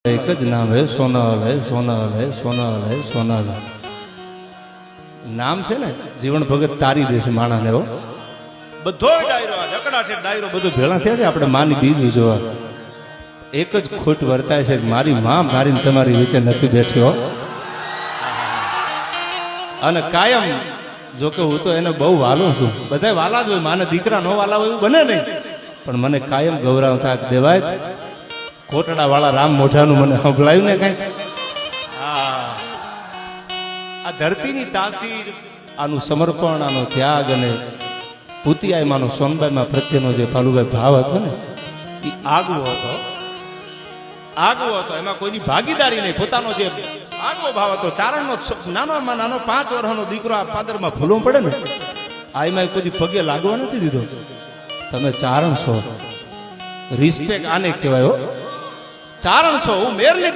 એક જ નામ હે સોનલ હે સોનલ હે સોનલ હે સોનલ. નામ છે ને જીવન ભગત તારી દેશે માણાને. હો બધો ડાયરો આ જકડાઠે ડાયરો બધું ભેળા થયા છે આપણે માની બીજું જોવા. એક જ ખોટ વર્તાય છે કે મારી માં મારીને તમારી વચ્ચે નથી બેઠ્યો. અને કાયમ જો કે હું તો એને બહુ વાલો છું, બધા વાલા જ હોય, માને દીકરા નો વાલા હોય એવું બને નહીં, પણ મને કાયમ ગૌરવ થાય દેવાય કોટડા વાળા રામ મોઢાનું મને સંભળાયું ને કઈ. આ ધરતીની તાસીર, આનું સમર્પણ, આનો ત્યાગ અને પુતિયાઈમાંનો સોનબાઈમાં પ્રત્યેનો જે ફાલુભાઈ ભાવ હતો ને એ આગવો હતો. આગવો હતો, એમાં કોઈની ભાગીદારી નહીં, પોતાનો જે આગવો ભાવ હતો. ચારણનો નાનોમાં નાનો 5 વર્ષનો દીકરો આ પાદરમાં ભૂલવો પડે ને, આ એમાં કોઈ પગે લાગવા નથી દીધો. તમે ચારણ છો, રિસ્પેક્ટ આને કહેવાય. ચારણ છો, હું મેરની